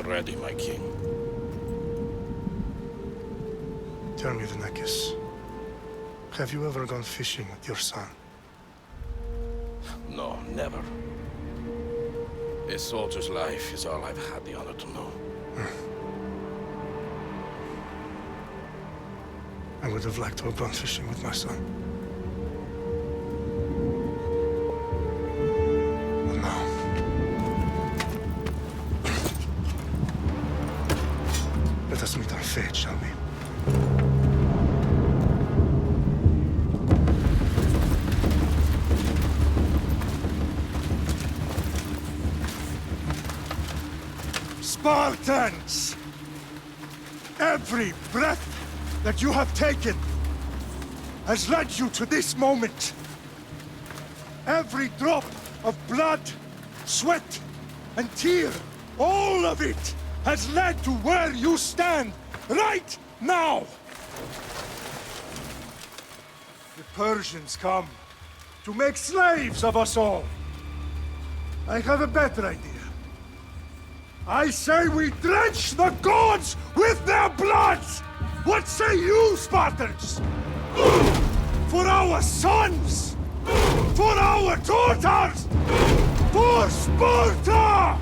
ready, my king. Tell me, Venekis, have you ever gone fishing with your son? No, never. A soldier's life is all I've had the honor to know. I would have liked to have gone fishing with my son. But now... Let us meet on fate, shall we? Spartans! Every breath that you have taken has led you to this moment. Every drop of blood, sweat, and tear, all of it has led to where you stand right now. The Persians come to make slaves of us all. I have a better idea. I say we drench the gods with their bloods! What say you, Spartans? For our sons! For our daughters! For Sparta!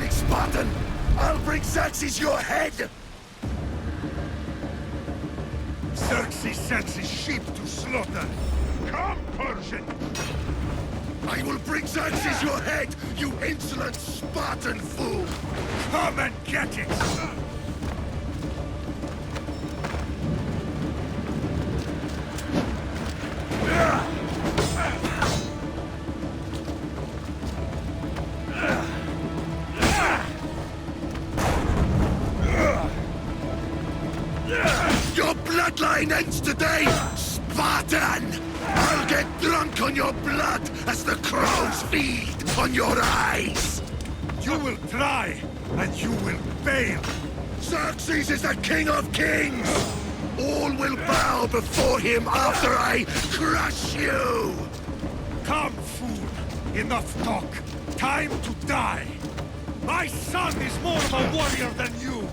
Spartan! I'll bring Xerxes your head! Xerxes sends his sheep to slaughter. Come, Persian! I will bring Xerxes your head, you insolent Spartan fool! Come and get it! Your bloodline ends today, Spartan! I'll get drunk on your blood as the crows feed on your eyes! You will try, and you will fail! Xerxes is the king of kings! All will bow before him after I crush you! Come, fool! Enough talk! Time to die! My son is more of a warrior than you!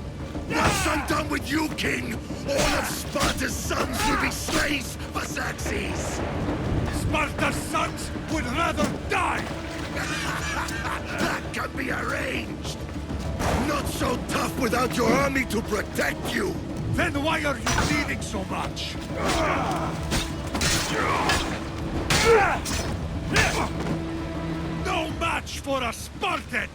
Once I'm done with you, king, all of Sparta's sons will be slaves for Xerxes! Sparta's sons would rather die! That can be arranged! Not so tough without your army to protect you! Then why are you bleeding so much? No match for a Spartan!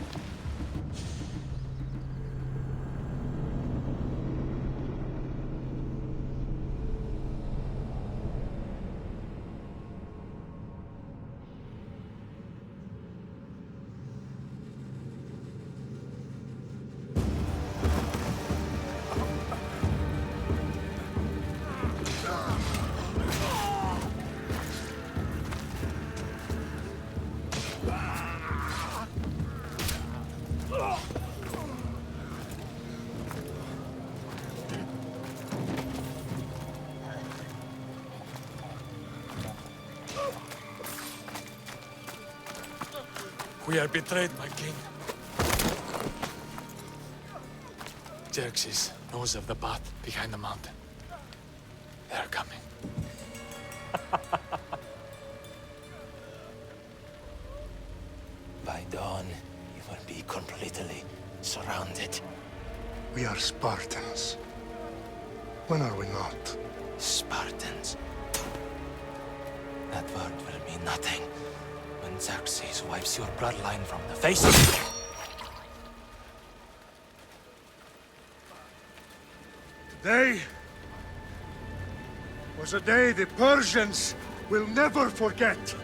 We are betrayed, my king. Xerxes knows of the path behind the mountain. They are coming. By dawn, you will be completely surrounded. We are Spartans. When are we not? Spartans. That word will mean nothing when Xerxes wipes your bloodline from the face of the... Today was a day the Persians will never forget.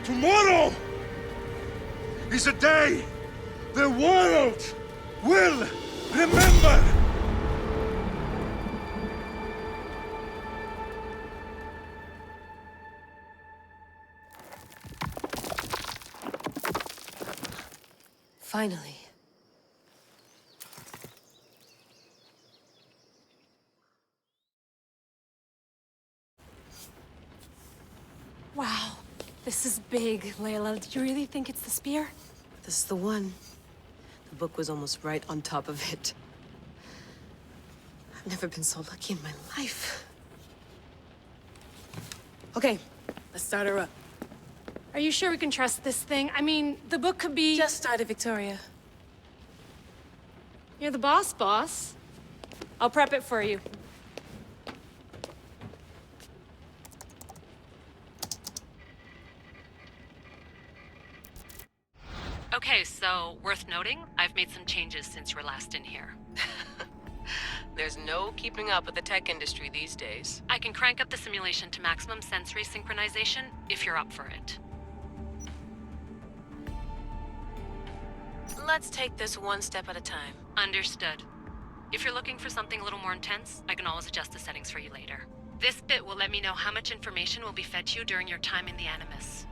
Tomorrow is a day the world will remember. Finally. Wow, this is big, Layla. Did you really think it's the spear? This is the one. The book was almost right on top of it. I've never been so lucky in my life. Okay, let's start her up. Are you sure we can trust this thing? I mean, the book could be... Just started, Victoria. You're the boss. I'll prep it for you. Okay, so worth noting, I've made some changes since you were last in here. There's no keeping up with the tech industry these days. I can crank up the simulation to maximum sensory synchronization if you're up for it. Let's take this one step at a time. Understood. If you're looking for something a little more intense, I can always adjust the settings for you later. This bit will let me know how much information will be fed to you during your time in the Animus.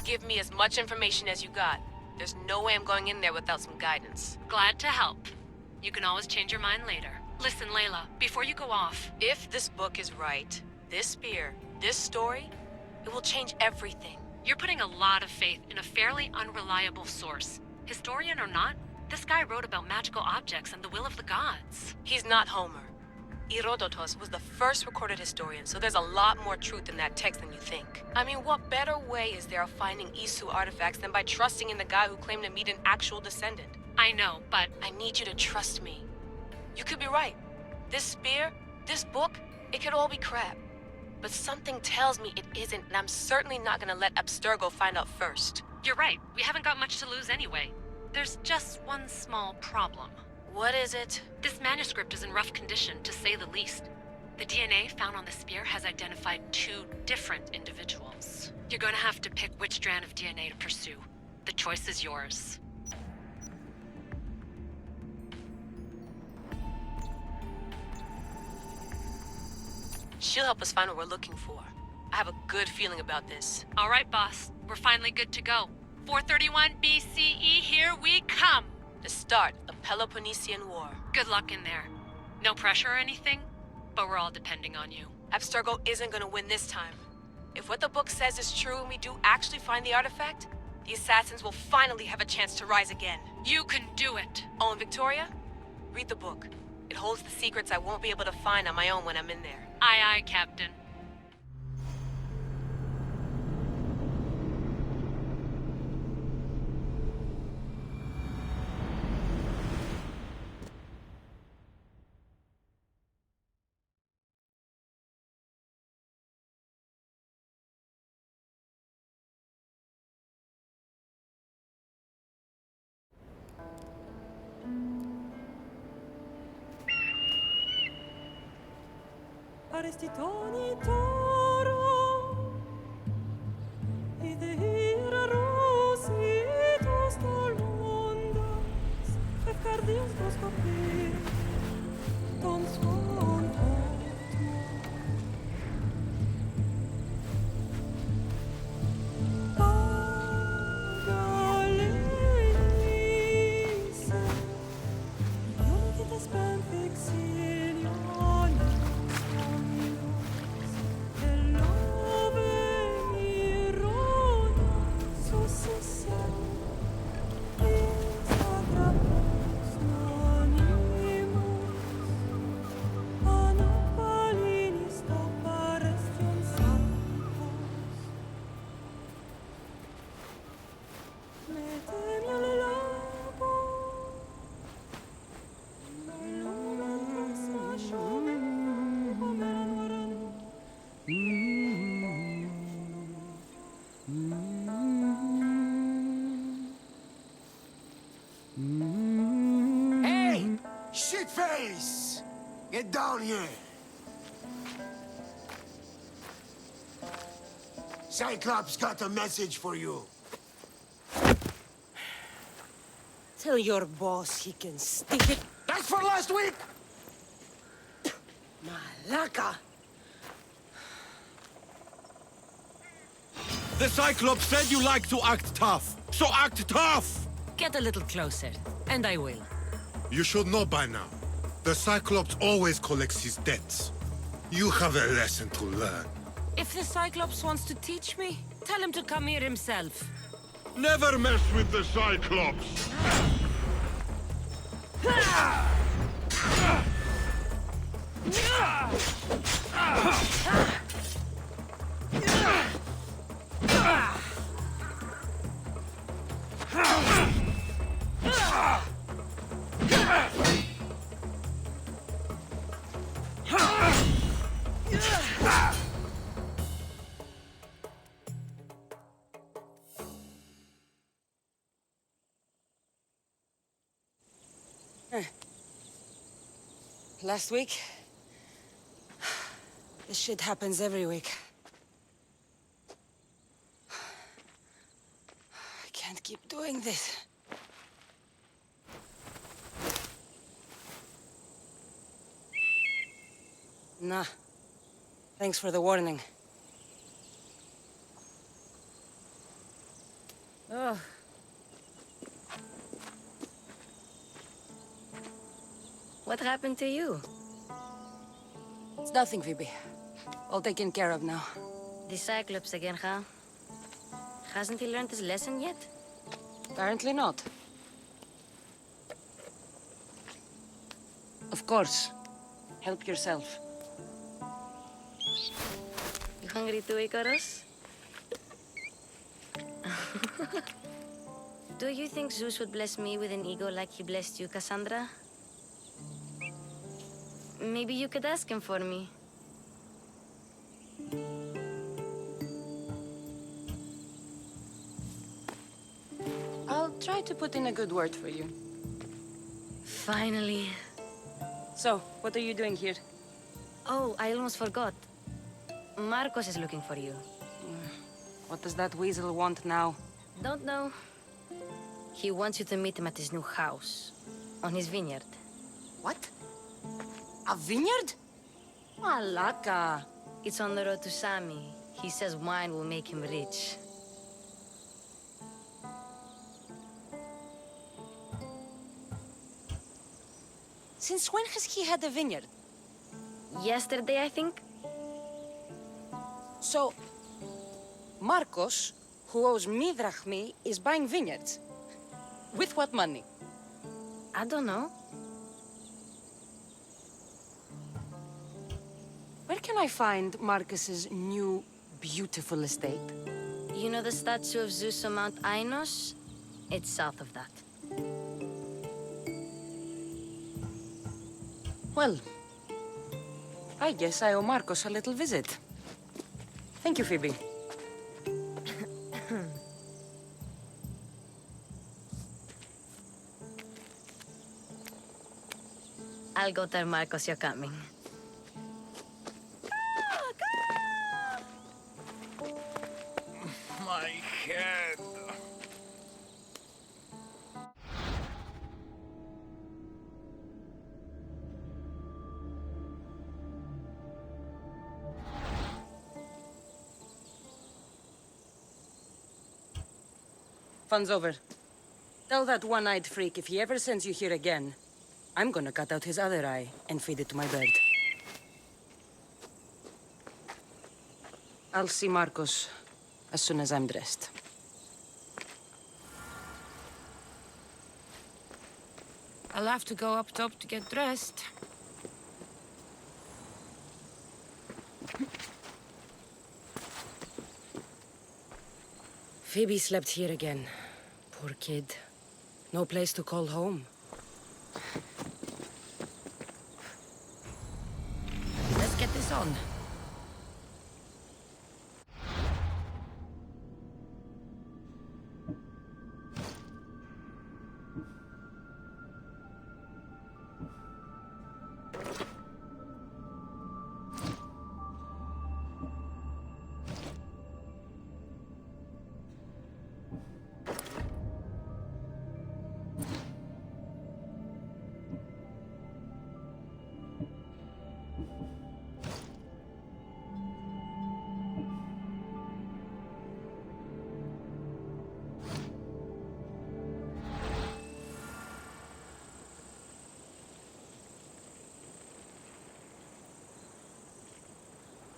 Give me as much information as you got. There's no way I'm going in there without some guidance. Glad to help. You can always change your mind later. Listen, Layla, before you go off... If this book is right, this spear, this story, it will change everything. You're putting a lot of faith in a fairly unreliable source. Historian or not, this guy wrote about magical objects and the will of the gods. He's not Homer. Herodotus was the first recorded historian, so there's a lot more truth in that text than you think. I mean, what better way is there of finding Isu artifacts than by trusting in the guy who claimed to meet an actual descendant? I know, but... I need you to trust me. You could be right. This spear, this book, it could all be crap. But something tells me it isn't, and I'm certainly not gonna let Abstergo find out first. You're right. We haven't got much to lose anyway. There's just one small problem. What is it? This manuscript is in rough condition, to say the least. The DNA found on the spear has identified 2 different individuals. You're gonna have to pick which strand of DNA to pursue. The choice is yours. She'll help us find what we're looking for. I have a good feeling about this. All right, boss. We're finally good to go. 431 BCE, here we come! The start of Peloponnesian War. Good luck in there. No pressure or anything, but we're all depending on you. Abstergo isn't gonna win this time. If what the book says is true and we do actually find the artifact, the Assassins will finally have a chance to rise again. You can do it! Oh, and Victoria? Read the book. It holds the secrets I won't be able to find on my own when I'm in there. Aye, aye, Captain. Arestitoni toro ide ira rositos tolondas efcardios boskopir ton svon Hey! Shitface! Get down here! Cyclops got a message for you. Tell your boss he can stick it. That's for last week! Malaka! The Cyclops said you like to act tough, so act tough! Get a little closer, and I will. You should know by now. The Cyclops always collects his debts. You have a lesson to learn. If the Cyclops wants to teach me, tell him to come here himself. Never mess with the Cyclops! Last week? This shit happens every week. I can't keep doing this. Nah. Thanks for the warning. Oh. What happened to you? It's nothing, Phoebe. All taken care of now. The Cyclops again, huh? Hasn't he learned his lesson yet? Apparently not. Of course. Help yourself. You hungry too, Icarus? Do you think Zeus would bless me with an ego like he blessed you, Cassandra? Maybe you could ask him for me. I'll try to put in a good word for you. Finally. So, what are you doing here? Oh, I almost forgot. Marcos is looking for you. What does that weasel want now? Don't know. He wants you to meet him at his new house. On his vineyard. What? A vineyard? Malaka. It's on the road to Sami. He says wine will make him rich. Since when has he had a vineyard? Yesterday, I think? So, Marcos, who owes me drachmi, is buying vineyards. With what money? I don't know. Where can I find Marcus's new, beautiful estate? You know the statue of Zeus on Mount Ainos? It's south of that. Well, I guess I owe Marcos a little visit. Thank you, Phoebe. I'll go tell Marcos you're coming. My head. Fun's over. Tell that one-eyed freak if he ever sends you here again, I'm gonna cut out his other eye and feed it to my bird. I'll see Marcos as soon as I'm dressed. I'll have to go up top to get dressed. Phoebe slept here again. Poor kid. No place to call home. Let's get this on.